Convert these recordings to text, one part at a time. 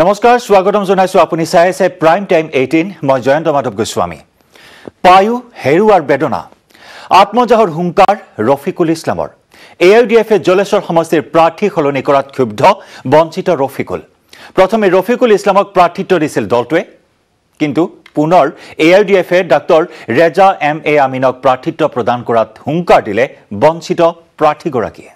নমস্কাৰ স্বাগতম জনাইছো আপুনি চাই আছে প্ৰাইম টাইম 18 মই জয়ন্ত মাধৱ গোস্বামী পায়ু হেৰুৱাৰ বেদনা আত্মজাহৰ হুংকাৰ ৰফিকুল ইছলামৰ এআইডিএফে জলেশ্বৰ সমষ্টিৰ প্ৰাৰ্থী সলনি কৰাত ক্ষুব্ধ বঞ্চিত ৰফিকুল প্ৰথমে ৰফিকুল ইছলামক প্ৰাৰ্থিত্ব দিছিল দলটোৱে কিন্তু পুনৰ এআইডিএফে ডাক্তৰ ৰেজা এম.এ. আমিনক প্ৰাৰ্থিত্ব প্ৰদান কৰাত হুংকাৰ দিলে বঞ্চিত প্ৰাৰ্থীগৰাকীয়ে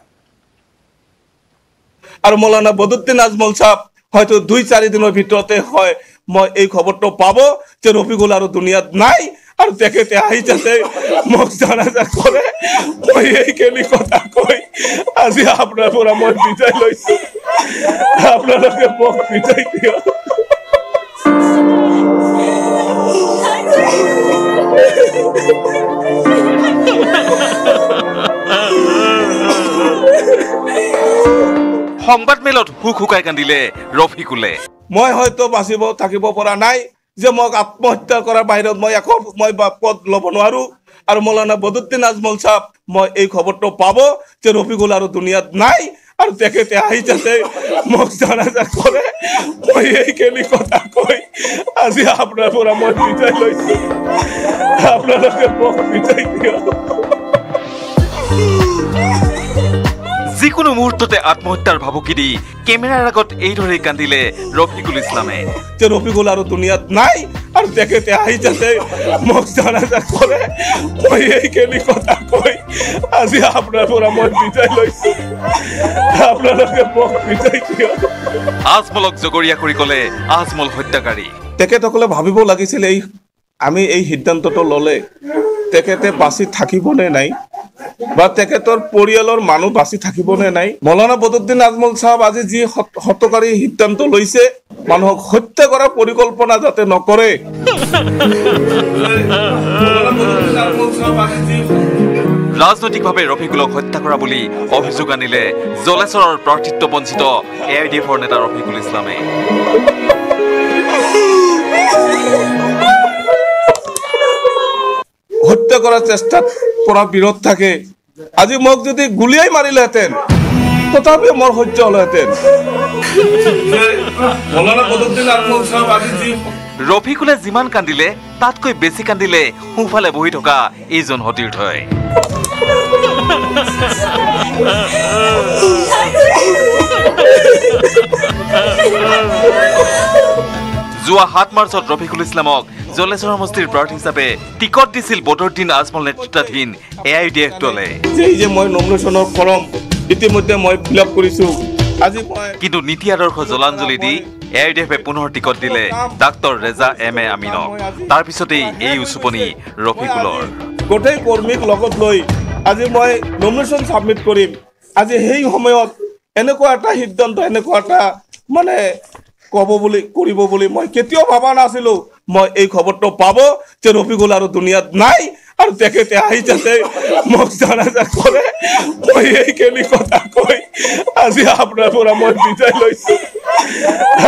আৰু মৌলানা বদৰুদ্দিন আজমল সাহেব হয়তো 2-4 দিনৰ ভিতৰতে হয় মই এই খবৰটো পাব যে ৰফিকুল আৰু দুনিয়াত নাই আৰু তেখেতে আহি যাতে মোক জনাজা কৰে মই এইখিনি কথা কৈ আজি আপোনাৰ পৰা মই বিদায় লৈছো আপোনালোকে মোক বিদায় দিয়ক সংবাদ মেলত হুকাই কান্দিলে ৰফিকুলে মই হয়তো বাঁচিব থাকিব পৰা নাই যে মোক আত্মহত্যা কৰাৰ বাহিৰত মই পদ ল'ব নোৱাৰো আৰু মৌলানা বদৰুদ্দিন আজমল সাহেব মই এই খবৰটো পাব যে ৰফিকুল আৰু দুনিয়াত নাই আৰু তেখেতে আহি যাতে মোক জনাজা কৰে মই এইখিনি কথা কৈ আজি আপোনাৰ পৰা মই বিদায় লৈছো আপোনালোকে মোক বিদায় দিয়ক যিকোনো মুহূৰ্ততে আত্মহত্যাৰ ভাবুকি দি কেমেৰাৰ আগত এইদৰে কান্দিলে ৰফিকুল ইছলামে যে ৰফিকুল আৰু দুনিয়াত নাই আৰু তেখেতে আহি যাতে মোক জনাজা কৰে মই এইখিনি কথা কৈ আজি আপোনাৰ পৰা মই বিদায় লৈছো আপোনালোকে মোক বিদায় দিয়ক আজমলক জগৰীয়া কৰি ক'লে আজমল হত্যাকাৰী তেখেতসকলে ভাবিব লাগিছিল আমি এই সিদ্ধান্তটো ল'লে তেখেতে বাচি থাকিবনে নাই বা তেখেতৰ পৰিয়ালৰ মানুহ বাচি থাকিবনে নাই মৌলানা বদৰুদ্দিন আজমল সাহেব আজি যি হত্যকাৰী সিদ্ধান্ত লৈছে মানুহক হত্যা কৰাৰ পৰিকল্পনা যাতে নকৰে ৰাজনৈতিকভাৱে ৰফিকুলক হত্যা কৰা বুলি অভিযোগ আনিলে জলেশ্বৰৰ প্ৰাৰ্থিত্ব বঞ্চিত এআইডিএফৰ নেতা ৰফিকুল ইছলামে হত্যা কৰাৰ চেষ্টাত পৰা বিৰোধ থাকে আজি মোক যদি গুলিয়াই মাৰিলেহেঁতেন তথাপি মোৰ সহ্য হ'লহেঁতেন ৰফিকুলে যিমান কান্দিলে তাতকৈ বেছি কান্দিলে সোঁফালে বহি থকা এইজন সতীৰ্থই যোৱা 7 মাৰ্চত ৰফিকুল ইছলামক জলেশ্বৰ সমষ্টিৰ প্ৰাৰ্থী হিচাপে টিকট দিছিল বদৰুদ্দিন আজমল নেতৃত্বাধীন এআইডিএফ দলে যে মই নমিনেশ্যনৰ ফৰ্ম ইতিমধ্যে মই ফিল আপ কৰিছো আজি মই কিন্তু নীতি আদৰ্শ জলাঞ্জলি দি এআইডিএফে পুনৰ টিকট দিলে ডাক্তৰ ৰেজা এম.এ. আমিনক তাৰ পিছতেই এই উচুপনি ৰফিকুলৰ গোটেই কৰ্মীক লগত লৈ আজি মই নমিনেশ্যন সাবমিট কৰিম আজি সেই সময়ত এনেকুৱা এটা সিদ্ধান্ত এনেকুৱা এটা মানে কৰিব বুলি মই কেতিয়াও ভাবা নাছিলো মই এই খবৰটো পাব যে ৰফিকুল আৰু দুনিয়াত নাই আৰু তেখেতে আহি যাতে মোক জনাজা কৰে মই এইখিনি কথা কৈ আজি আপোনাৰ পৰা মই বিদায় লৈছো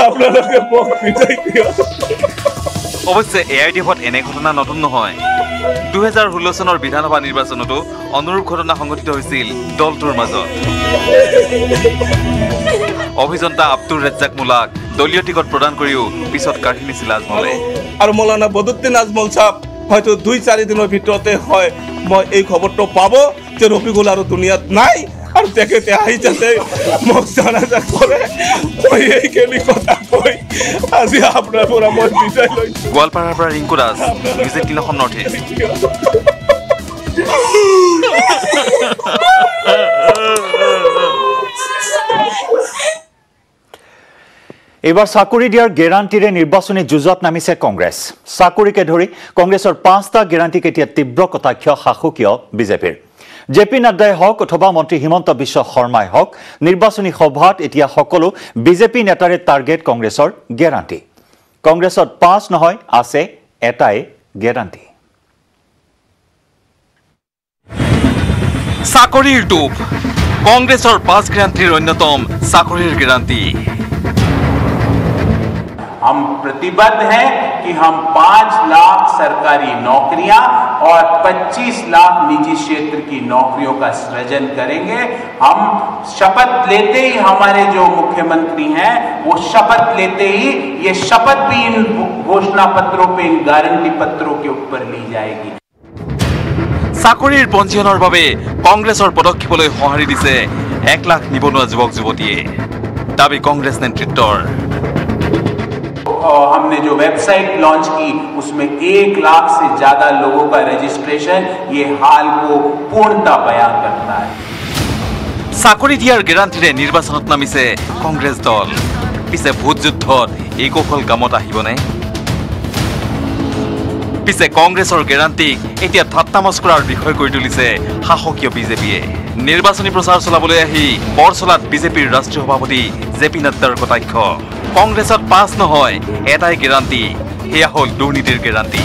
আপোনালোকে মোক বিদায় দিয়ক অৱশ্যে এআইডিএফত এনে ঘটনা নতুন নহয় 2016 চনৰ বিধানসভা নিৰ্বাচনতো অনুৰূপ ঘটনা সংঘটিত হৈছিল দলটোৰ মাজত অভিযন্তা আব্দুৰ ৰেজ্জাক মুলাক দলীয় টিকট প্ৰদান কৰিও পিছত কাঢ়ি নিছিল আজমলে আৰু মৌলানা বদৰুদ্দিন আজমল সাহেব হয়তো 2-4 দিনৰ ভিতৰতে হয় মই এই খবৰটো পাব যে ৰফিকুল আৰু দুনিয়াত নাই আৰু তেখেতে আহি যাতে মোক জনাজা কৰে মই এইখিনি কথা কৈ আজি আপোনাৰ পৰা মই বিদায় লৈছো গোৱালপাৰাৰ পৰা Rinku Das news 18 north east এবাৰ চাকৰি দিয়াৰ গেৰাণ্টিৰে নিৰ্বাচনী যুঁজত নামিছে কংগ্ৰেছ চাকৰিকে ধৰি কংগ্ৰেছৰ 5টা গেৰাণ্টি এতিয়া তীব্ৰ কটাক্ষ শাসকীয় বিজেপিৰ জেপি নাড্ডাই হওক অথবা মন্ত্ৰী হিমন্ত বিশ্ব শৰ্মাই হওক নিৰ্বাচনী সভাত এতিয়া সকলো বিজেপি নেতাৰে টাৰ্গেট কংগ্ৰেছৰ গেৰাণ্টি কংগ্ৰেছত 5 নহয় আছে এটাই গেৰাণ্টি চাকৰিৰ টোপ কংগ্ৰেছৰ 5 গেৰাণ্টিৰ অন্যতম চাকৰিৰ গেৰাণ্টি हम प्रतिबद्ध हैं कि हम 5 लाख सरकारी नौकरियां और 25 लाख निजी क्षेत्र की नौकरियों का सृजन करेंगे। हम शपथ लेते ही, हमारे जो मुख्यमंत्री हैं वो शपथ लेते ही, ये शपथ भी इन घोषणा पत्रों पे, इन गारंटी पत्रों के ऊपर ली जाएगी। চাকৰিৰ পঞ্জীয়নৰ বাবে কংগ্ৰেছৰ পদক্ষেপলৈ সঁহাৰি দিছে 1 লাখ নিবনুৱা যুৱক যুৱতীয়ে, দাবী কংগ্ৰেছ নেতৃত্বৰ। हमने जो वेबसाइट लॉन्च की उसमें 1 लाख से ज्यादा लोगों का रजिस्ट्रेशन ये हाल को पूर्णतः बयां करता है। চাকৰি দিয়াৰ গেৰাণ্টিৰে নিৰ্বাচনত নামিছে কংগ্ৰেছ দল। পিছে ভোট যুদ্ধত এই কৌশল কামত আহিবনে? পিছে কংগ্ৰেছৰ গেৰাণ্টিক এতিয়া ঠাট্টামস্কৰাৰ বিষয় কৰি তুলিছে শাসকীয় বিজেপিয়ে। নিৰ্বাচনী প্ৰচাৰ চলাবলৈ আহি বৰচলাত বিজেপিৰ ৰাষ্ট্ৰীয় সভাপতি জেপি নাড্ডাৰ কটাক্ষ। কংগ্ৰেছত পাছ নহয় এটাই গেৰাণ্টি, সেয়া হ'ল দুৰ্নীতিৰ গেৰাণ্টি।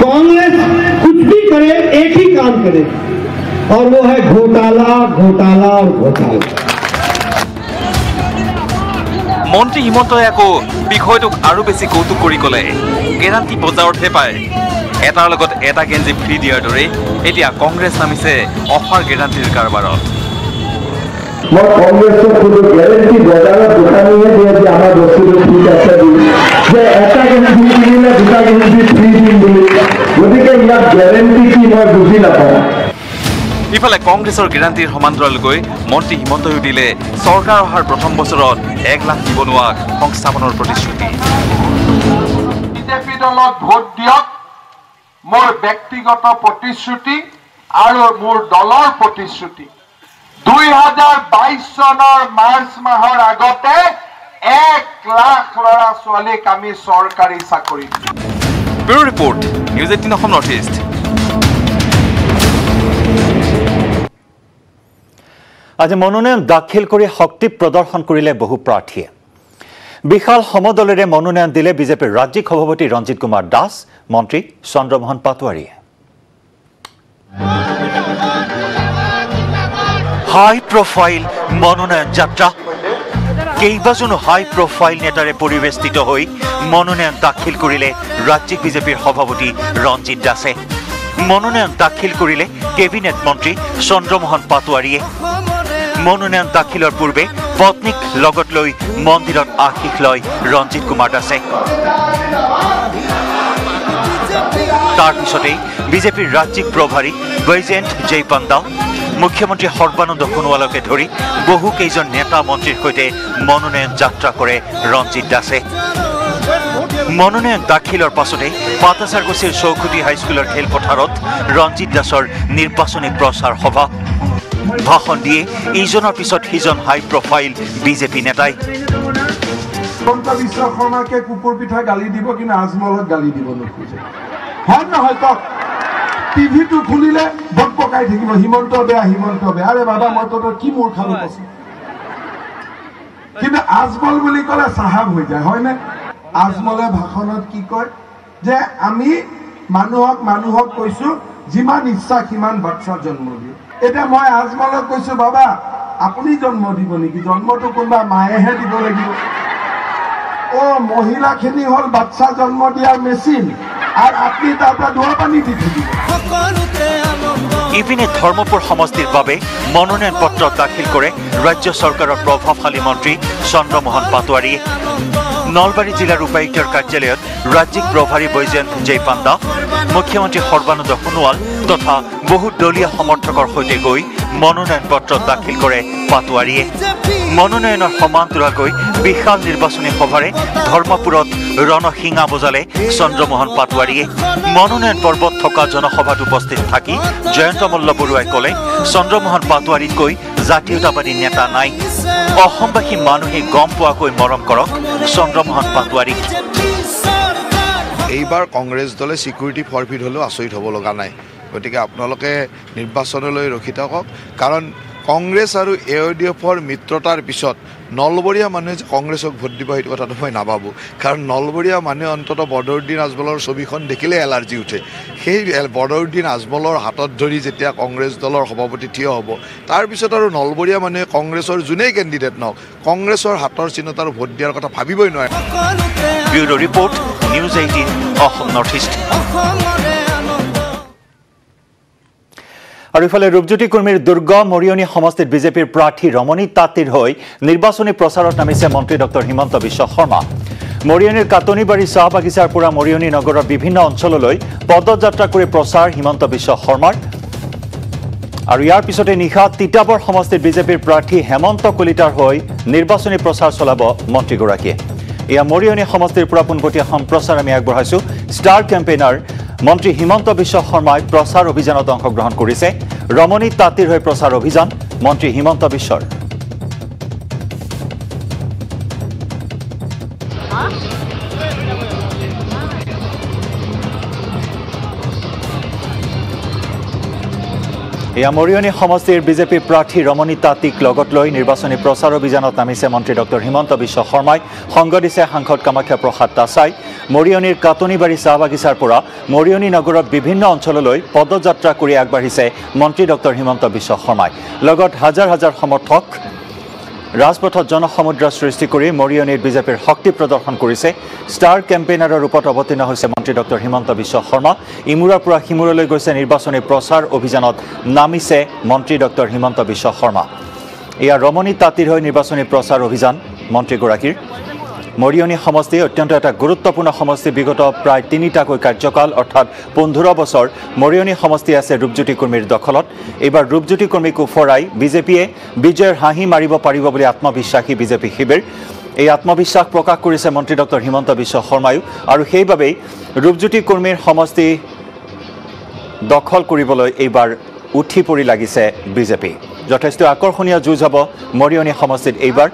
कांग्रेस कुछ भी करे एक ही काम करे और वो है घोटाला, घोटाला और घोटाला। মন্ত্ৰী হিমন্তই আকৌ বিষয়টোক আৰু বেছি কৌতুক কৰি ক'লে, গেৰাণ্টি বজাৰতহে পায়। এটাৰ লগত এটা গেঞ্জি ফ্ৰী দিয়াৰ দৰে এতিয়া কংগ্ৰেছ নামিছে অফাৰ গেৰাণ্টিৰ কাৰবাৰত। মই কংগ্ৰেছক কোনো গেৰেণ্টি বজাৰত দোকানীয়ে দিয়ে যে আমাৰ বস্তুটো ঠিক আছে বুলি, যে এটা গেঞ্জি কিনিলে 2টা গেঞ্জি ফ্ৰী দিম বুলি। গতিকে ইয়াত গেৰেণ্টি কি মই বুজি নাপাওঁ। ইফালে কংগ্ৰেছৰ গেৰাণ্টিৰ সমান্তৰালকৈ মন্ত্ৰী হিমন্তইও দিলে চৰকাৰ অহাৰ প্ৰথম বছৰত 1 লাখ নিবনুৱাক সংস্থাপনৰ প্ৰতিশ্ৰুতি। বিজেপি দলক ভোট দিয়ক, মোৰ ব্যক্তিগত প্ৰতিশ্ৰুতি আৰু মোৰ দলৰ প্ৰতিশ্ৰুতি। 2022 চনৰ মাৰ্চ মাহৰ আগতে 1 লাখ ল'ৰা ছোৱালীক আমি চৰকাৰী চাকৰি দিম। Bureau report, news 18 Assam north east. আজি মনোনয়ন দাখিল কৰি শক্তি প্ৰদৰ্শন কৰিলে বহু প্ৰাৰ্থীয়ে। বিশাল সমদলেৰে মনোনয়ন দিলে বিজেপিৰ ৰাজ্যিক সভাপতি ৰঞ্জিত কুমাৰ দাস, মন্ত্ৰী চন্দ্ৰমোহন পাটোৱাৰীয়ে। হাই প্ৰফাইল মনোনয়ন যাত্ৰা। কেইবাজনো হাই প্ৰফাইল নেতাৰে পৰিৱেষ্টিত হৈ মনোনয়ন দাখিল কৰিলে ৰাজ্যিক বিজেপিৰ সভাপতি ৰঞ্জিত দাসে। মনোনয়ন দাখিল কৰিলে কেবিনেট মন্ত্ৰী চন্দ্ৰমোহন পাটোৱাৰীয়ে। মনোনয়ন দাখিলৰ পূৰ্বে পত্নীক লগত লৈ মন্দিৰত আশীষ লয় ৰঞ্জিত কুমাৰ দাসে। তাৰ পিছতেই বিজেপিৰ ৰাজ্যিক প্ৰভাৰী বৈজয়ন্ত জয় পাণ্ডা, মুখ্যমন্ত্ৰী সৰ্বানন্দ সোণোৱালকে ধৰি বহু কেইজন নেতা মন্ত্ৰীৰ সৈতে মনোনয়ন যাত্ৰা কৰে ৰঞ্জিত দাসে। মনোনয়ন দাখিলৰ পাছতে পাটাচাৰকুছিৰ চৌখুটি হাইস্কুলৰ খেলপথাৰত ৰঞ্জিত দাসৰ নিৰ্বাচনী প্ৰচাৰ সভা। ভাষণ দিয়ে ইজনৰ পিছত সিজন হাই প্ৰফাইল বিজেপি নেতাই। হিমন্ত বিশ্ব শৰ্মাকে কুকুৰ পিঠা গালি দিব, কিন্তু আজমলক গালি দিব নোখোজে। হয় নহয় কওক? টিভিটো খুলিলে বক পকাই থাকিব, হিমন্ত বেয়া, হিমন্ত বেয়া। আৰে বাবা, মই তোৰ কি মূৰ খালো কৈছো? কিন্তু আজমল বুলি ক'লে চাহাব হৈ যায়, হয়নে? আজমলে ভাষণত কি কয় যে আমি মানুহক কৈছো যিমান ইচ্ছা সিমান বাচ্চা জন্ম দিওঁ। এতিয়া মই আজমলক কৈছো, বাবা আপুনি জন্ম দিব নেকি? জন্মটো কোনোবা মায়েহে দিব লাগিব। মহিলাখিনি হ'ল বাচ্চা জন্ম দিয়াৰ মেচিন, আৰু আপুনি তাৰ পৰা ধোৱা পানী দি থাকিব। ইপিনে ধৰ্মপুৰ সমষ্টিৰ বাবে মনোনয়ন পত্ৰ দাখিল কৰে ৰাজ্য চৰকাৰৰ প্ৰভাৱশালী মন্ত্ৰী চন্দ্ৰমোহন পাটোৱাৰীয়ে। নলবাৰী জিলাৰ উপায়ুক্তৰ কাৰ্যালয়ত ৰাজ্যিক প্ৰভাৰী বৈজয়ন্ত জয় পাণ্ডা, মুখ্যমন্ত্ৰী সৰ্বানন্দ সোণোৱাল তথা বহু দলীয় সমৰ্থকৰ সৈতে গৈ মনোনয়ন পত্ৰ দাখিল কৰে পাটোৱাৰীয়ে। মনোনয়নৰ সমান্তৰালকৈ বিশাল নিৰ্বাচনী সভাৰে ধৰ্মপুৰত ৰণশিঙা বজালে চন্দ্ৰমোহন পাটোৱাৰীয়ে। মনোনয়ন পৰ্বত থকা জনসভাত উপস্থিত থাকি জয়ন্ত মল্ল বৰুৱাই ক'লে, চন্দ্ৰমোহন পাটোৱাৰীতকৈ জাতীয়তাবাদী নেতা নাই। অসমবাসী মানুহে গম পোৱাকৈ মৰম কৰক চন্দ্ৰমোহন পাটোৱাৰীক। এইবাৰ কংগ্ৰেছ দলে ছিকিউৰিটি ফৰফিট হ'লেও আচৰিত হ'ব লগা নাই। গতিকে আপোনালোকে নিৰ্বাচনলৈ ৰখি থাকক, কাৰণ কংগ্ৰেছ আৰু AIDFৰ মিত্ৰতাৰ পিছত নলবৰীয়া মানুহে যে কংগ্ৰেছক ভোট দিব সেইটো কথাটো মই নাভাবোঁ। কাৰণ নলবৰীয়া মানুহে অন্ততঃ বদৰুদ্দিন আজমলৰ ছবিখন দেখিলে এলাৰ্জি উঠে। সেই বদৰুদ্দিন আজমলৰ হাতত ধৰি যেতিয়া কংগ্ৰেছ দলৰ সভাপতি থিয় হ'ব, তাৰপিছত আৰু নলবৰীয়া মানুহে কংগ্ৰেছৰ যোনেই কেণ্ডিডেট নহওক কংগ্ৰেছৰ হাতৰ চিহ্নত আৰু ভোট দিয়াৰ কথা ভাবিবই নোৱাৰে। Bureau report news 18 Assam north east. আৰু ইফালে ৰূপজ্যোতি কুৰ্মীৰ দুৰ্গ মৰিয়নি সমষ্টিত বিজেপিৰ প্ৰাৰ্থী ৰমণী তাঁতীৰ হৈ নিৰ্বাচনী প্ৰচাৰত নামিছে মন্ত্ৰী ডক্টৰ হিমন্ত বিশ্ব শৰ্মা। মৰিয়নিৰ কাটনিবাৰী চাহ বাগিচাৰ পৰা মৰিয়নি নগৰৰ বিভিন্ন অঞ্চললৈ পদযাত্ৰা কৰি প্ৰচাৰ হিমন্ত বিশ্ব শৰ্মাৰ। আৰু ইয়াৰ পিছতে নিশা তিতাবৰ সমষ্টিত বিজেপিৰ প্ৰাৰ্থী হেমন্ত কলিতাৰ হৈ নিৰ্বাচনী প্ৰচাৰ চলাব মন্ত্ৰীগৰাকীয়ে। এয়া মৰিয়নি সমষ্টিৰ পৰা পোনপটীয়া সম্প্ৰচাৰ আমি আগবঢ়াইছোঁ। ষ্টাৰ কেম্পেইনাৰ মন্ত্ৰী হিমন্ত বিশ্ব শৰ্মাই প্ৰচাৰ অভিযানত অংশগ্ৰহণ কৰিছে। ৰমণী তাঁতীৰ হৈ প্ৰচাৰ অভিযান মন্ত্ৰী হিমন্ত বিশ্বৰ। এয়া মৰিয়নি সমষ্টিৰ বিজেপিৰ প্ৰাৰ্থী ৰমণী তাঁতীক লগত লৈ নিৰ্বাচনী প্ৰচাৰ অভিযানত নামিছে মন্ত্ৰী ডক্টৰ হিমন্ত বিশ্ব শৰ্মাই। সংগ দিছে সাংসদ কামাখ্যা প্ৰসাদ তাছাই। মৰিয়নিৰ কাটনিবাৰী চাহ বাগিচাৰ পৰা মৰিয়নি নগৰৰ বিভিন্ন অঞ্চললৈ পদযাত্ৰা কৰি আগবাঢ়িছে মন্ত্ৰী ডক্টৰ হিমন্ত বিশ্ব শৰ্মাই। লগত হাজাৰ হাজাৰ সমৰ্থক ৰাজপথত জনসমুদ্ৰ সৃষ্টি কৰি মৰিয়নিৰ বিজেপিৰ শক্তি প্ৰদৰ্শন কৰিছে। ষ্টাৰ কেম্পেইনাৰৰ ৰূপত অৱতীৰ্ণ হৈছে মন্ত্ৰী ডক্টৰ হিমন্ত বিশ্ব শৰ্মা। ইমূৰৰ পৰা সিমূৰলৈ গৈছে নিৰ্বাচনী প্ৰচাৰ অভিযানত নামিছে মন্ত্ৰী ডক্টৰ হিমন্ত বিশ্ব শৰ্মা। এয়া ৰমণী তাঁতীৰ হৈ নিৰ্বাচনী প্ৰচাৰ অভিযান মন্ত্ৰীগৰাকীৰ। মৰিয়নি সমষ্টি অত্যন্ত এটা গুৰুত্বপূৰ্ণ সমষ্টি। বিগত প্ৰায় 3টাকৈ কাৰ্যকাল অৰ্থাৎ 15 বছৰ মৰিয়নি সমষ্টি আছে ৰূপজ্যোতি কুৰ্মীৰ দখলত। এইবাৰ ৰূপজ্যোতি কুৰ্মীক ওফৰাই বিজেপিয়ে বিজয়ৰ হাঁহি মাৰিব পাৰিব বুলি আত্মবিশ্বাসী বিজেপি শিবিৰ। এই আত্মবিশ্বাস প্ৰকাশ কৰিছে মন্ত্ৰী ডক্টৰ হিমন্ত বিশ্ব শৰ্মায়ো। আৰু সেইবাবেই ৰূপজ্যোতি কুৰ্মীৰ সমষ্টি দখল কৰিবলৈ এইবাৰ উঠি পৰি লাগিছে বিজেপি। যথেষ্ট আকৰ্ষণীয় যুঁজ হ'ব মৰিয়নি সমষ্টিত এইবাৰ।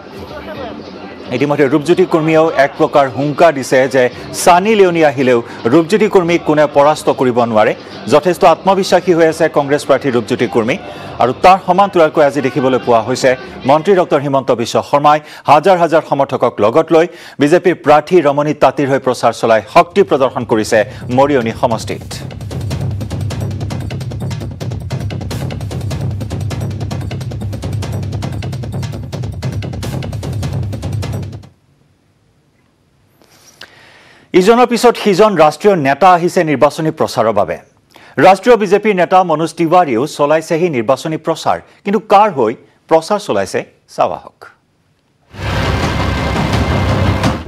ইতিমধ্যে ৰূপজ্যোতি কুৰ্মীয়েও এক প্ৰকাৰ হুংকাৰ দিছে যে ছানী লিয়নি আহিলেও ৰূপজ্যোতি কুৰ্মীক কোনে পৰাস্ত কৰিব নোৱাৰে। যথেষ্ট আত্মবিশ্বাসী হৈ আছে কংগ্ৰেছ প্ৰাৰ্থী ৰূপজ্যোতি কুৰ্মী। আৰু তাৰ সমান্তৰালকৈ আজি দেখিবলৈ পোৱা হৈছে মন্ত্ৰী ডক্টৰ হিমন্ত বিশ্ব শৰ্মাই হাজাৰ হাজাৰ সমৰ্থকক লগত লৈ বিজেপিৰ প্ৰাৰ্থী ৰমণী তাঁতীৰ হৈ প্ৰচাৰ চলাই শক্তি প্ৰদৰ্শন কৰিছে মৰিয়নি সমষ্টিত। ইজনৰ পিছত সিজন ৰাষ্ট্ৰীয় নেতা আহিছে নিৰ্বাচনী প্ৰচাৰৰ বাবে। ৰাষ্ট্ৰীয় বিজেপিৰ নেতা মনোজ তিৱাৰীও চলাইছেহি নিৰ্বাচনী প্ৰচাৰ। কিন্তু কাৰ হৈ প্ৰচাৰ চলাইছে চাওঁ আহক।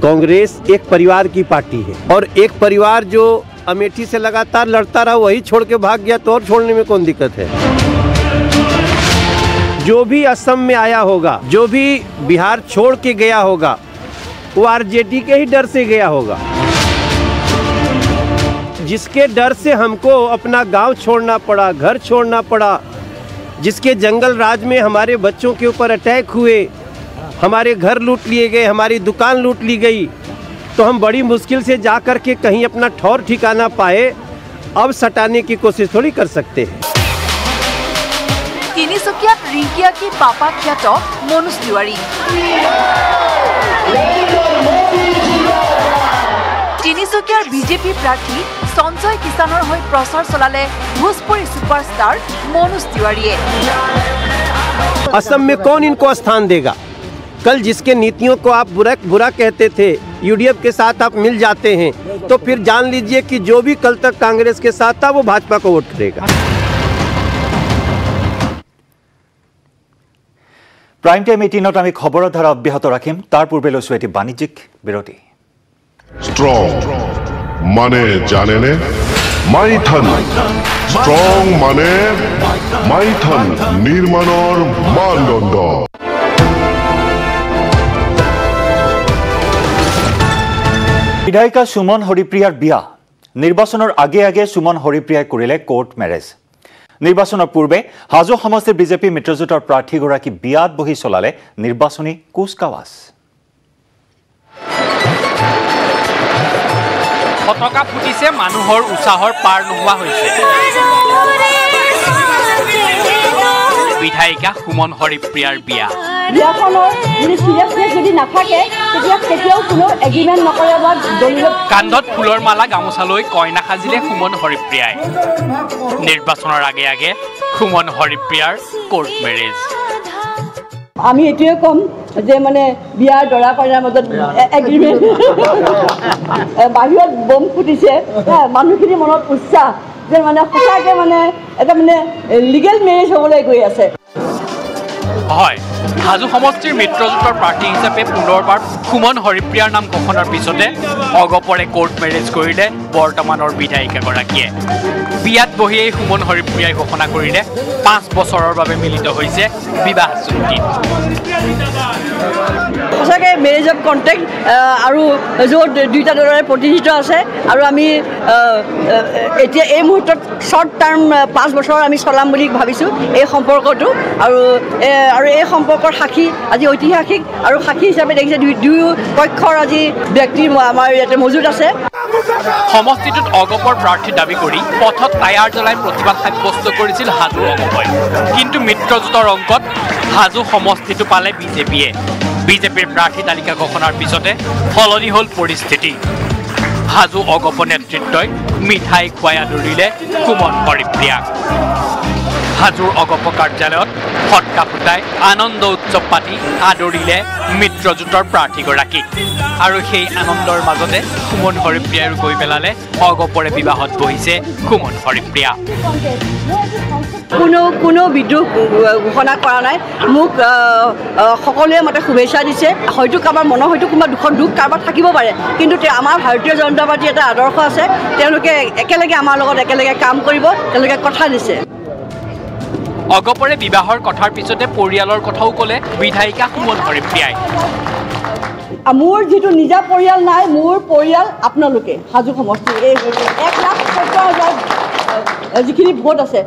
कांग्रेस एक परिवार की पार्टी है और एक परिवार जो अमेठी से लगातार लड़ता रहा वही छोड़ के भाग गया तो और छोड़ने में कौन दिक्कत है। जो भी असम में आया होगा, जो भी बिहार छोड़ के गया होगा, वो आरजेडी के ही डर से गया होगा। जिसके डर से हमको अपना गांव छोड़ना पड़ा, घर छोड़ना पड़ा, जिसके जंगल राज में हमारे बच्चों के ऊपर अटैक हुए, हमारे घर लूट लिए गए, हमारी दुकान लूट ली गई, तो हम बड़ी मुश्किल से जा कर के कहीं अपना ठौर ठिकाना पाए अब सटाने की कोशिश थोड़ी कर सकते हैं। তিনিচুকীয়াত ৰিংকিয়া কি পাপা খ্যাত মনোজ তিৱাৰী। তিনিচুকীয়াৰ বিজেপি প্ৰাৰ্থী সঞ্জয় কিষাণৰ হৈ প্ৰচাৰ চলালে ভোজপুৰী সুপাৰষ্টাৰ মনোজ তিৱাৰীয়ে। असम में कौन इनको स्थान देगा? कल जिसके नीतियों को आप बुरा कहते थे, यूडीएफ के साथ आप मिल जाते हैं, तो फिर जान लीजिए कि जो भी कल तक कांग्रेस के साथ था वो भाजपा को वोट करेगा। প্ৰাইম টাইম 18ত আমি খবৰৰ ধাৰা অব্যাহত ৰাখিম। তাৰ পূৰ্বে লৈছোঁ এটি বাণিজ্যিক বিৰতি। স্ট্ৰং মানে জানেনে মাইথন স্ট্ৰং মানে মাইথন নিৰ্মাণৰ মানদণ্ড। বিধায়িকা সুমন হৰিপ্ৰিয়াৰ বিয়া। নিৰ্বাচনৰ আগে আগে সুমন হৰিপ্ৰিয়াই কৰিলে কোৰ্ট মেৰেজ। নিৰ্বাচনৰ পূৰ্বে হাজো সমষ্টিৰ বিজেপি মিত্ৰজোঁটৰ প্ৰাৰ্থীগৰাকী বিয়াত বহি চলালে নিৰ্বাচনী কুচকাৱাজ। পতাকা ফুটিছে, মানুহৰ উৎসাহৰ পাৰ নোহোৱা হৈছে। বিধায়িকা সুমন হৰিপ্ৰিয়াৰ বিয়া। কান্ধত ফুলৰ মালা গামোচা লৈ কইনা সাজিলে সুমন হৰিপ্ৰিয়াই। নিৰ্বাচনৰ আগে আগে সুমন হৰিপ্ৰিয়াৰ কোৰ্ট মেৰেজ। আমি এটোৱে কম যে মানে বিয়াৰ দৰা কইনাৰ মাজত এগ্ৰিমেণ্ট বাহিৰত বম ফুটিছে মানুহখিনিৰ মনত উৎসাহ যে মানে সঁচাকৈ মানে এটা মানে লিগেল মেৰেজ হ'বলৈ গৈ আছে হয় হাজো সমষ্টিৰ মিত্ৰজোঁটৰ প্ৰাৰ্থী হিচাপে পুনৰবাৰ সুমন হৰিপ্ৰিয়াৰ নাম ঘোষণাৰ পিছতে অগপৰে কোৰ্ট মেৰেজ কৰিলে বৰ্তমানৰ বিধায়িকাগৰাকীয়ে বিয়াত বহিয়েই সুমন হৰিপ্ৰিয়াই ঘোষণা কৰিলে 5 বছৰৰ বাবে মিলিত হৈছে বিবাহ চুক্তি সঁচাকৈ মেৰেজ অফ কণ্টেক্ট আৰু য'ত দুইটা দলৰে প্ৰতিনিধিত্ব আছে আৰু আমি এতিয়া এই মুহূৰ্তত শ্বৰ্ট টাৰ্ম 5 বছৰ আমি চলাম বুলি ভাবিছোঁ এই সম্পৰ্কটো আৰু এই সম্পৰ্কৰ সাক্ষী আজি ঐতিহাসিক আৰু সাক্ষী হিচাপে দেখিছে দুয়ো পক্ষৰ আজি ব্যক্তি আমাৰ ইয়াতে মজুত আছে সমষ্টিটোত অগপৰ প্ৰাৰ্থী দাবী কৰি পথত টায়াৰ জ্বলাই প্ৰতিবাদ সাব্যস্ত কৰিছিল হাজো অগপই কিন্তু মিত্ৰজোঁটৰ অংকত হাজো সমষ্টিটো পালে বিজেপিৰ প্ৰাৰ্থী তালিকা ঘোষণাৰ পিছতে সলনি হ'ল পৰিস্থিতি হাজো অগপ নেতৃত্বই মিঠাই খুৱাই আদৰিলে সুমন হৰিপ্ৰিয়াক হাজোৰ অগপ কাৰ্যালয়ত ফটকা ফুটাই আনন্দ উৎসৱ পাতি আদৰিলে মিত্ৰজোঁটৰ প্ৰাৰ্থীগৰাকীক আৰু সেই আনন্দৰ মাজতে সুমন হৰিপ্ৰিয়াই গৈ পেলালে অগপৰে বিবাহত বহিছে সুমন হৰিপ্ৰিয়া কোনো বিদ্ৰোহ ঘোষণা কৰা নাই মোক সকলোৱে মতে শুভেচ্ছা দিছে হয়তো কাৰোবাৰ মনৰ হয়তো কোনোবা দুখ কাৰোবাৰ থাকিব পাৰে কিন্তু আমাৰ ভাৰতীয় জনতা পাৰ্টীৰ এটা আদৰ্শ আছে তেওঁলোকে একেলগে আমাৰ লগত একেলগে কাম কৰিব তেওঁলোকে কথা দিছে অগপৰে বিবাহৰ কথাৰ পিছতে পৰিয়ালৰ কথাও ক'লে বিধায়িকা সুমন হৰিপ্ৰিয়াই মোৰ যিটো নিজা পৰিয়াল নাই মোৰ পৰিয়াল আপোনালোকে হাজো সমষ্টি এই 1,70,000 যিখিনি ভোট আছে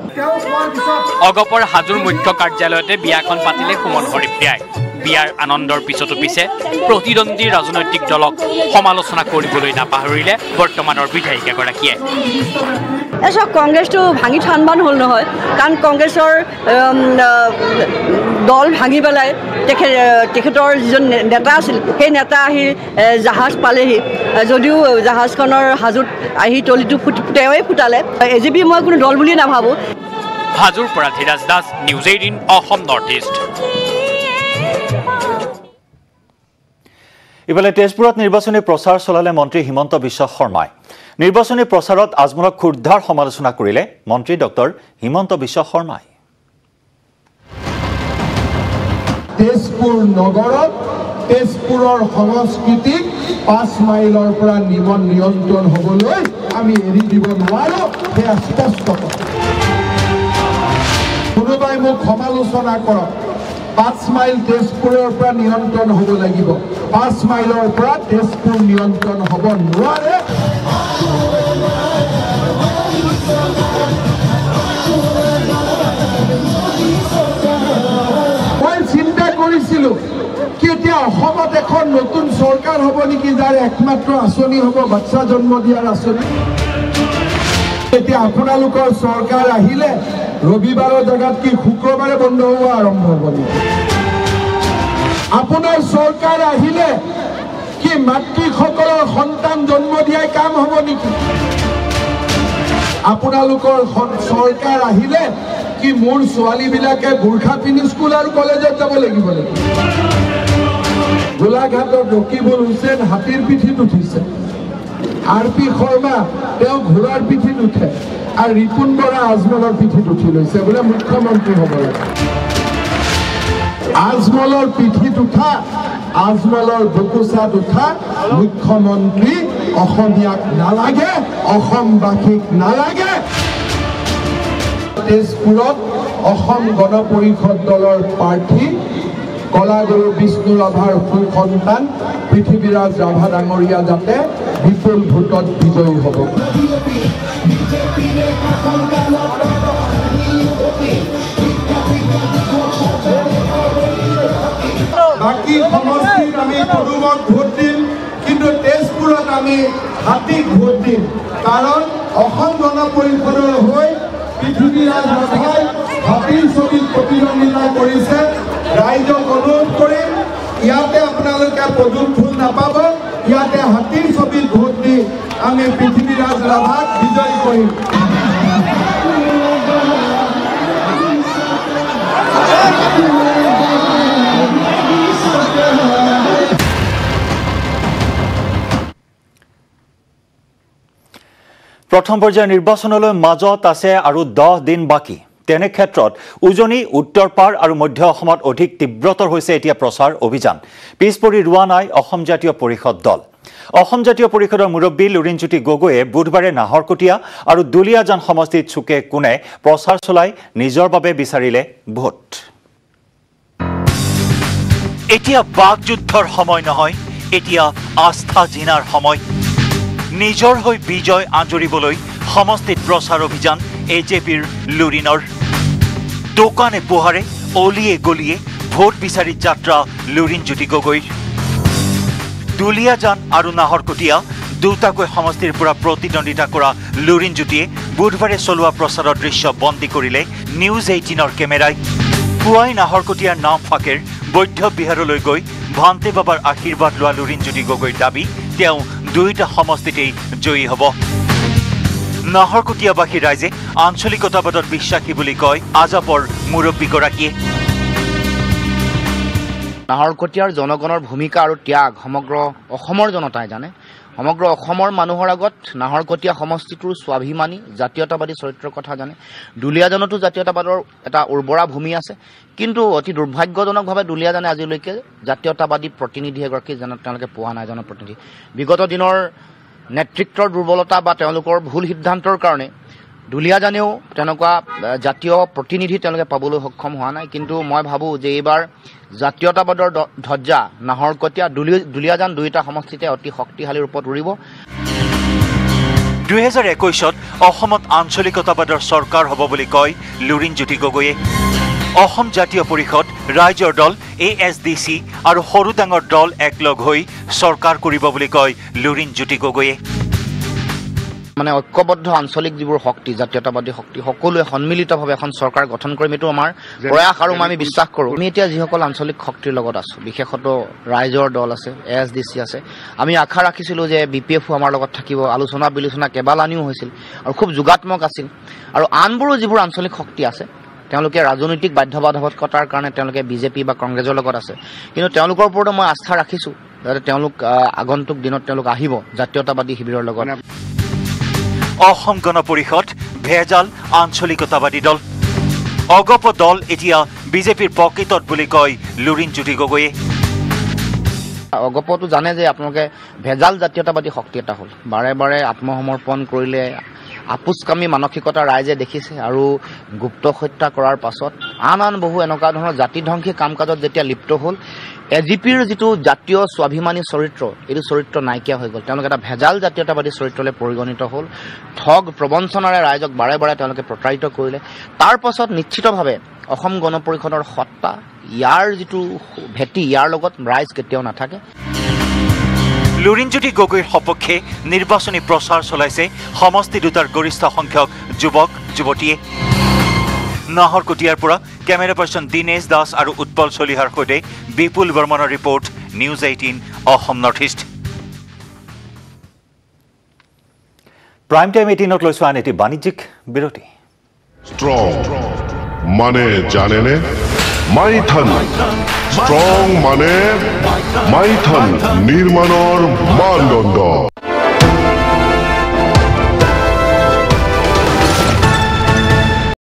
অগপৰ হাজোৰ মুখ্য কাৰ্যালয়তে বিয়াখন পাতিলে সুমন হৰিপ্ৰিয়াই বিয়াৰ আনন্দৰ পিছতো পিছে প্ৰতিদ্বন্দ্বী ৰাজনৈতিক দলক সমালোচনা কৰিবলৈ নাপাহৰিলে বৰ্তমানৰ বিধায়িকাগৰাকীয়ে এসব কংগ্ৰেছটো ভাঙি থানবান হ'ল নহয় কাৰণ কংগ্ৰেছৰ দল ভাঙি পেলাই তেখেতৰ যিজন নেতা আছিল সেই নেতা আহি জাহাজ পালেহি যদিও জাহাজখনৰ হাজোত আহি তলিটো তেওঁৱে ফুটালে এজিপি মই কোনো দল বুলি নাভাবোঁ হাজোৰ পৰা Dhiraj Das news 18 Assam north east ইফালে তেজপুৰত নিৰ্বাচনী প্ৰচাৰ চলালে মন্ত্ৰী হিমন্ত বিশ্ব শৰ্মাই নিৰ্বাচনী প্ৰচাৰত আজমলক ক্ষুদ্ধাৰ সমালোচনা কৰিলে মন্ত্ৰী ডক্টৰ হিমন্ত বিশ্ব শৰ্মাই তেজপুৰ নগৰত তেজপুৰৰ সংস্কৃতিক 5 মাইলৰ পৰা নিয়ন্ত্ৰণ হ'বলৈ আমি এৰি দিব নোৱাৰো সেয়া স্পষ্ট কোনোবাই মোক সমালোচনা কৰক 5 মাইল তেজপুৰৰ পৰা নিয়ন্ত্ৰণ হ'ব লাগিব 5 মাইলৰ পৰা তেজপুৰ নিয়ন্ত্ৰণ হ'ব নোৱাৰে মই চিন্তা কৰিছিলোঁ কি এতিয়া অসমত এখন নতুন চৰকাৰ হ'ব নেকি যাৰ একমাত্ৰ আঁচনি হ'ব বাচ্চা জন্ম দিয়াৰ আঁচনি এতিয়া আপোনালোকৰ চৰকাৰ আহিলে ৰবিবাৰৰ জেগাত কি শুক্ৰবাৰে বন্ধ হ'ব আৰম্ভ হ'ব নেকি আপোনাৰ চৰকাৰ আহিলে কি মাতৃসকলৰ সন্তান জন্ম দিয়াই কাম হ'ব নেকি আপোনালোকৰ চৰকাৰ আহিলে কি মোৰ ছোৱালীবিলাকে বুৰ্খা পিন্ধি স্কুল আৰু কলেজত যাব লাগিব নেকি গোলাঘাটৰ ৰকিবুল হুছেইন হাতীৰ পিঠিত উঠিছে RP শৰ্মা তেওঁ ঘোঁৰাৰ পিঠিত উঠে আৰু ৰিপুণ বৰা আজমলৰ পিঠিত উঠি লৈছে বোলে মুখ্যমন্ত্ৰী হ'ব লাগে আজমলৰ পিঠিত উঠা আজমলৰ বুকুচাত উঠা মুখ্যমন্ত্ৰী অসমীয়াক নালাগে অসমবাসীক নালাগে তেজপুৰত অসম গণ পৰিষদ দলৰ প্ৰাৰ্থী কলাগুৰু বিষ্ণু ৰাভাৰ সন্তান পৃথিৱীৰাজ ৰাভা ডাঙৰীয়া যাতে বিপুল ভোটত বিজয়ী হ'ব বাকী সমষ্টিত আমি পদুমক ভোট দিম কিন্তু তেজপুৰত আমি হাতীক ভোট দিম কাৰণ অসম গণ পৰিষদৰ হৈ পৃথিৱীৰাজ ৰাভাই হাতীৰ ছবিত প্ৰতিদ্বন্দ্বিতা কৰিছে ৰাইজক অনুৰোধ কৰিম ইয়াতে আপোনালোকে পদুম ফুল নাপাব ইয়াতে হাতীৰ ছবিত ভোট দি আমি পৃথিৱীৰাজ ৰাভাক বিজয় কৰিম প্ৰথম পৰ্যায়ৰ নিৰ্বাচনলৈ মাজত আছে আৰু 10 দিন বাকী তেনে ক্ষেত্ৰত উজনি উত্তৰ পাৰ আৰু মধ্য অসমত অধিক তীব্ৰতৰ হৈছে এতিয়া প্ৰচাৰ অভিযান পিছপৰি ৰোৱা নাই অসম জাতীয় পৰিষদ দল অসম জাতীয় পৰিষদৰ মুৰব্বী লুৰিণজ্যোতি গগৈয়ে বুধবাৰে নাহৰকটীয়া আৰু দুলিয়াজান সমষ্টিত চুকে কোণে প্ৰচাৰ চলাই নিজৰ বাবে বিচাৰিলে ভোট এতিয়া বাকযুদ্ধৰ সময় নহয় এতিয়া আস্থা জিনাৰ সময় নিজৰ হৈ বিজয় আঁজুৰিবলৈ সমষ্টিত প্ৰচাৰ অভিযান এজেপিৰ লুৰিণৰ দোকানে পোহাৰে অলিয়ে গলিয়ে ভোট বিচাৰি যাত্ৰা লুৰিণজ্যোতি গগৈৰ দুলিয়াজান আৰু নাহৰকটীয়া দুটাকৈ সমষ্টিৰ পৰা প্ৰতিদ্বন্দ্বিতা কৰা লুৰিণজ্যোতিয়ে বুধবাৰে চলোৱা প্ৰচাৰৰ দৃশ্য বন্দী কৰিলে নিউজ 18ৰ কেমেৰাই পুৱাই নাহৰকটীয়াৰ নামফাকেৰ বৈদ্য বিহাৰলৈ গৈ ভান্তে বাবাৰ আশীৰ্বাদ লোৱা লুৰিণজ্যোতি গগৈৰ দাবী তেওঁ দুইটা সমষ্টিতেই জয়ী হ'ব নাহৰকটীয়াবাসী ৰাইজে আঞ্চলিকতাবাদত বিশ্বাসী বুলি কয় আজাপৰ মুৰব্বীগৰাকীয়ে নাহৰকটীয়াৰ জনগণৰ ভূমিকা আৰু ত্যাগ সমগ্ৰ অসমৰ জনতাই জানে সমগ্ৰ অসমৰ মানুহৰ আগত নাহৰকটীয়া সমষ্টিটোৰ স্বাভিমানী জাতীয়তাবাদী চৰিত্ৰৰ কথা জানে দুলিয়াজানতো জাতীয়তাবাদৰ এটা উৰ্বৰা ভূমি আছে কিন্তু অতি দুৰ্ভাগ্যজনকভাৱে দুলিয়াজানে আজিলৈকে জাতীয়তাবাদী প্ৰতিনিধি এগৰাকী তেওঁলোকে পোৱা নাই জনপ্ৰতিনিধি বিগত দিনৰ নেতৃত্বৰ দুৰ্বলতা বা তেওঁলোকৰ ভুল সিদ্ধান্তৰ কাৰণে দুলিয়াজানেও তেনেকুৱা জাতীয় প্ৰতিনিধি তেওঁলোকে পাবলৈ সক্ষম হোৱা নাই কিন্তু মই ভাবোঁ যে এইবাৰ জাতীয়তাবাদৰ ধ্বজা নাহৰকটীয়া দুলিয়াজান দুইটা সমষ্টিতে অতি শক্তিশালী ৰূপত উৰিব 2021ত অসমত আঞ্চলিকতাবাদৰ চৰকাৰ হ'ব বুলি কয় লুৰিণজ্যোতি গগৈয়ে অসম জাতীয় পৰিষদ ৰাইজৰ দল ASDC আৰু সৰু ডাঙৰ দল একলগ হৈ চৰকাৰ কৰিব বুলি কয় লুৰিণজ্যোতি গগৈয়ে মানে ঐক্যবদ্ধ আঞ্চলিক যিবোৰ শক্তি জাতীয়তাবাদী শক্তি সকলোৱে সন্মিলিতভাৱে এখন চৰকাৰ গঠন কৰিম এইটো আমাৰ প্ৰয়াস আৰু আমি বিশ্বাস কৰোঁ আমি এতিয়া যিসকল আঞ্চলিক শক্তিৰ লগত আছোঁ বিশেষত ৰাইজৰ দল আছে ASDC আছে আমি আশা ৰাখিছিলোঁ যে BPFও আমাৰ লগত থাকিব আলোচনা বিলোচনা কেইবালানিও হৈছিল আৰু খুব যোগাত্মক আছিল আৰু আনবোৰো যিবোৰ আঞ্চলিক শক্তি আছে তেওঁলোকে ৰাজনৈতিক বাধ্যবাধকতাৰ কাৰণে তেওঁলোকে বিজেপি বা কংগ্ৰেছৰ লগত আছে কিন্তু তেওঁলোকৰ ওপৰতো মই আস্থা ৰাখিছোঁ যাতে তেওঁলোক আগন্তুক দিনত তেওঁলোক আহিব জাতীয়তাবাদী শিবিৰৰ লগত অসম গণ পৰিষদ ভেজাল আঞ্চলিকতাবাদী দল অগপ দল এতিয়া বিজেপিৰ পকেটত বুলি কয় লুৰিণজ্যোতি গগৈয়ে অগপটো জানে যে আপোনালোকে ভেজাল জাতীয়তাবাদী শক্তি এটা হ'ল বাৰে বাৰে আত্মসমৰ্পণ কৰিলে আপোচকামী মানসিকতা ৰাইজে দেখিছে আৰু গুপ্ত হত্যা কৰাৰ পাছত আন বহু এনেকুৱা ধৰণৰ জাতিধ্বংসী কাম কাজত যেতিয়া লিপ্ত হ'ল এজিপিৰ যিটো জাতীয় স্বাভিমানী চৰিত্ৰ এইটো চৰিত্ৰ নাইকিয়া হৈ গ'ল তেওঁলোকে এটা ভেজাল জাতীয়তাবাদী চৰিত্ৰলৈ পৰিগণিত হ'ল ঠগ প্ৰবঞ্চনাৰে ৰাইজক বাৰে বাৰে তেওঁলোকে প্ৰতাৰিত কৰিলে তাৰ পাছত নিশ্চিতভাৱে অসম গণ পৰিষদৰ সত্তা ইয়াৰ যিটো ভেটি ইয়াৰ লগত ৰাইজ কেতিয়াও নাথাকে লুৰিণজ্যোতি গগৈৰ সপক্ষে নিৰ্বাচনী প্ৰচাৰ চলাইছে সমষ্টি দুটাৰ গৰিষ্ঠ সংখ্যক যুৱক যুৱতীয়ে নাহৰকটীয়াৰ পৰা কেমেৰা পাৰ্চন দিনেশ দাস আৰু উৎপল চলিহাৰ সৈতে বিপুল বৰ্মনৰ report news 18 Assam north east prime time 18ত লৈছো আন এটি বাণিজ্যিক বিৰতি স্ট্ৰং মানে জানেনে মাইথান স্ট্ৰং মানে মাইথান নিৰ্মাণৰ মানদণ্ড